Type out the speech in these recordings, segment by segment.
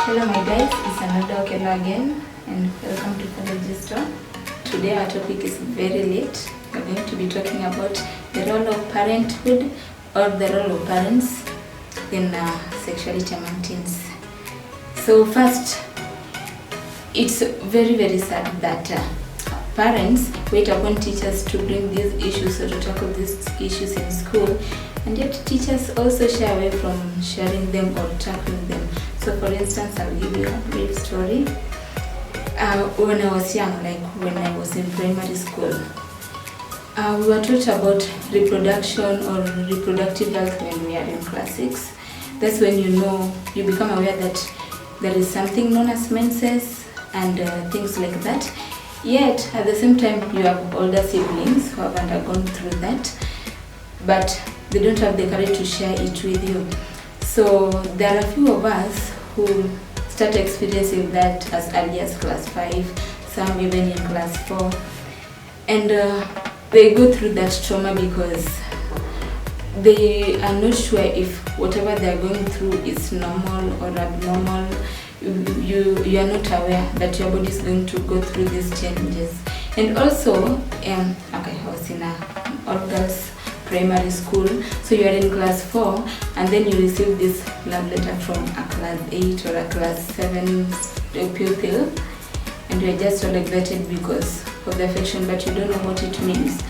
Hello my guys, it's another Okelo again and welcome to College Store. Today our topic is very late. We're going to be talking about the role of parenthood or the role of parents in sexuality among teens. So first, it's very sad that parents wait upon teachers to bring these issues or to tackle these issues in school, and yet teachers also shy away from sharing them or tackling them. So for instance, I'll give you a brief story. When I was young, like when I was in primary school, we were taught about reproduction or reproductive health when we are in class 6. That's when you become aware that there is something known as menses and things like that. Yet, at the same time, you have older siblings who have undergone through that, but they don't have the courage to share it with you. So there are a few of us who start experiencing that as early as class 5, some even in class 4. And they go through that trauma because they are not sure if whatever they are going through is normal or abnormal. You are not aware that your body is going to go through these changes. And also, I was in an all-girls primary school, so you are in class 4 and then you receive this love letter from a class 8 or a class 7 pupil, and you are just all excited because of the affection, but you don't know what it means.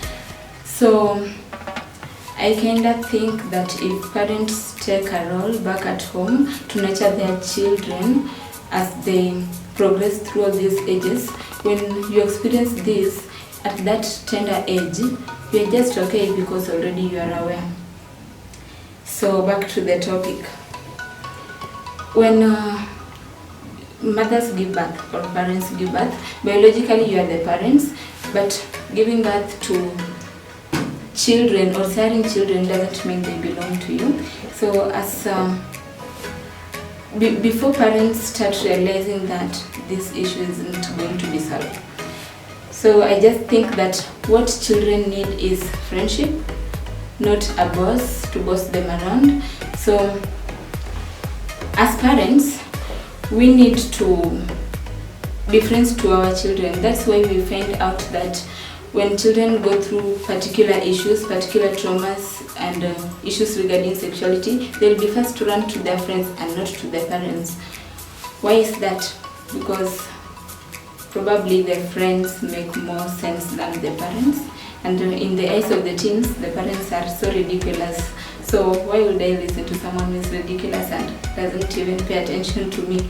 So I kind of think that if parents take a role back at home to nurture their children as they progress through all these ages, when you experience this at that tender age, you are just okay because already you are aware. So back to the topic. When mothers give birth or parents give birth, biologically you are the parents, but giving birth to children or siring children doesn't mean they belong to you. So as before parents start realizing that this issue isn't going to be solved. So I just think that what children need is friendship, not a boss to boss them around. So as parents, we need to be friends to our children. That's why we find out that when children go through particular issues, particular traumas and issues regarding sexuality, they'll be first to run to their friends and not to their parents. Why is that? Because probably the friends make more sense than the parents, and in the eyes of the teens, the parents are so ridiculous. So why would I listen to someone who is ridiculous and doesn't even pay attention to me?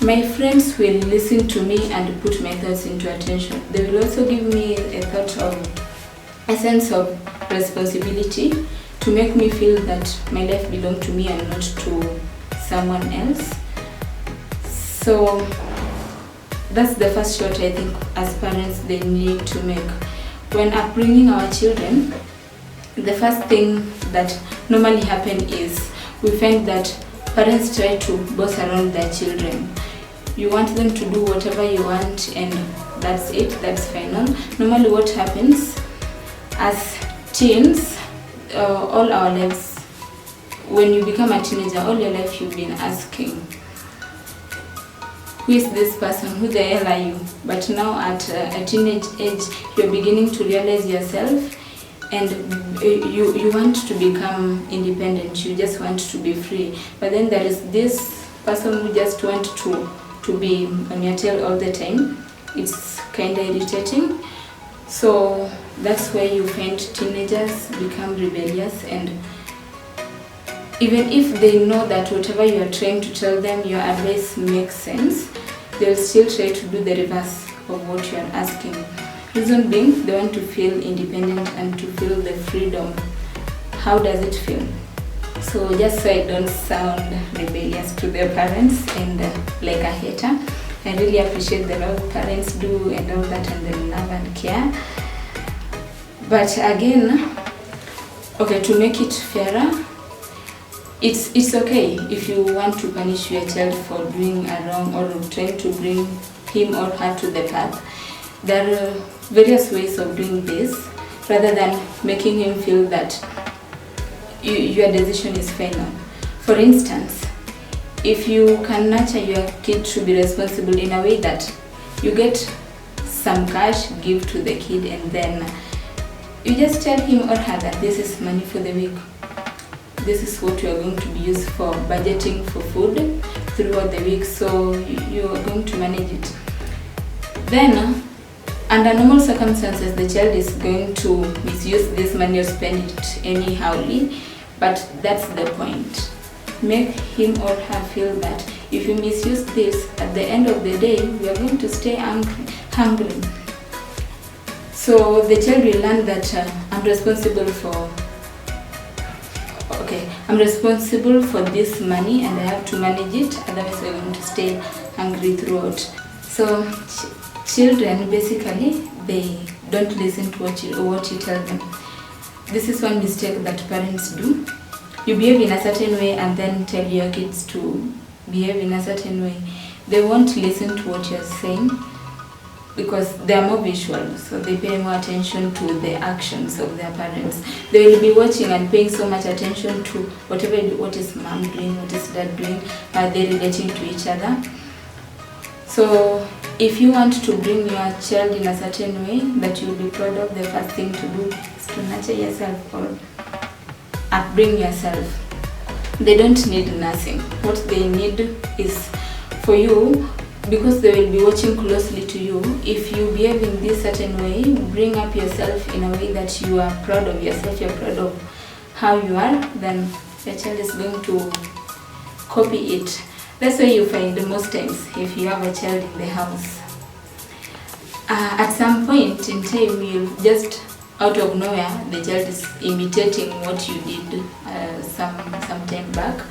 My friends will listen to me and put my thoughts into attention. They will also give me a sense of responsibility to make me feel that my life belongs to me and not to someone else. So that's the first shot I think as parents they need to make. When upbringing our children, the first thing that normally happens is we find that parents try to boss around their children. You want them to do whatever you want and that's it, that's final. Normally what happens as teens, all our lives, when you become a teenager, all your life you've been asking, who is this person? Who the hell are you? But now at a teenage age, you're beginning to realize yourself and you want to become independent. You just want to be free. But then there is this person who just wants to be on your tail all the time. It's kind of irritating. So that's where you find teenagers become rebellious, and even if they know that whatever you are trying to tell them, your advice makes sense, they'll still try to do the reverse of what you are asking. Reason being, they want to feel independent and to feel the freedom. How does it feel? So just so I don't sound rebellious to their parents and like a hater, I really appreciate the love parents do and all that and the love and care. But again, okay, to make it fairer, it's okay if you want to punish your child for doing a wrong or trying to bring him or her to the path. There are various ways of doing this rather than making him feel that your decision is final. For instance, if you can nurture your kid to be responsible in a way that you get some cash, give to the kid, and then you just tell him or her that this is money for the week. This is what you are going to be used for budgeting for food throughout the week, so you are going to manage it. Then, under normal circumstances, the child is going to misuse this money or spend it anyhowly, but that's the point. Make him or her feel that if you misuse this, at the end of the day, we are going to stay hungry. So the child will learn that I'm responsible for this money and I have to manage it, otherwise we're going to stay hungry throughout. So children, basically, they don't listen to what you tell them. This is one mistake that parents do. You behave in a certain way and then tell your kids to behave in a certain way. They won't listen to what you're saying because they are more visual, so they pay more attention to the actions of their parents. They will be watching and paying so much attention to what is mom doing, what is dad doing, are they relating to each other. So if you want to bring your child in a certain way that you'll be proud of, the first thing to do is to nurture yourself or upbring yourself. They don't need nursing. What they need is for you, because they will be watching closely to you. If you behave in this certain way, bring up yourself in a way that you are proud of yourself, you're proud of how you are, then your child is going to copy it. That's why you find most times if you have a child in the house, at some point in time, you just out of nowhere, the child is imitating what you did some time back.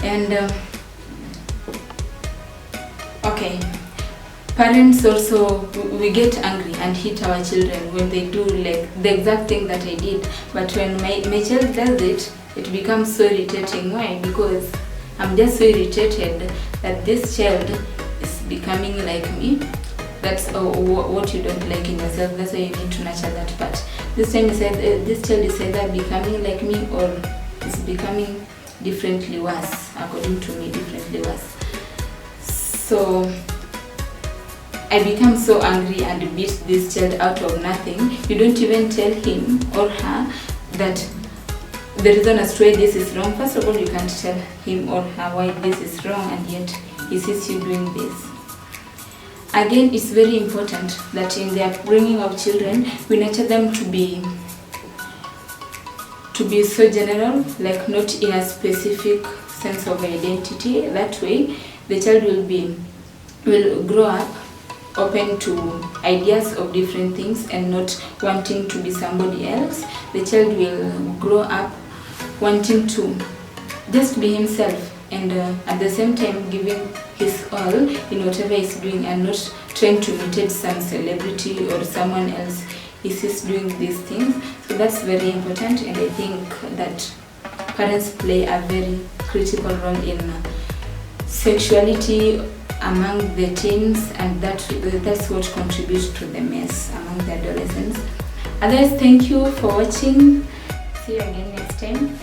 And okay, parents also, we get angry and hit our children when they do like the exact thing that I did. But when my child does it, it becomes so irritating. Why? Because I'm just so irritated that this child is becoming like me. That's what you don't like in yourself. That's why you need to nurture that part. This time you said this child is either becoming like me or is becoming differently worse, according to me, differently worse. So I become so angry and beat this child out of nothing. You don't even tell him or her that the reason as to why this is wrong. First of all, you can't tell him or her why this is wrong, and yet he sees you doing this. Again, it's very important that in the upbringing of children, we nurture them to be so general, like not in a specific sense of identity. That way, the child will grow up open to ideas of different things and not wanting to be somebody else. The child will grow up wanting to just be himself, and at the same time giving his all in whatever he's doing and not trying to imitate some celebrity or someone else is doing these things. So that's very important, and I think that parents play a very critical role in sexuality among the teens, and that's what contributes to the mess among the adolescents. Otherwise, thank you for watching. See you again next time.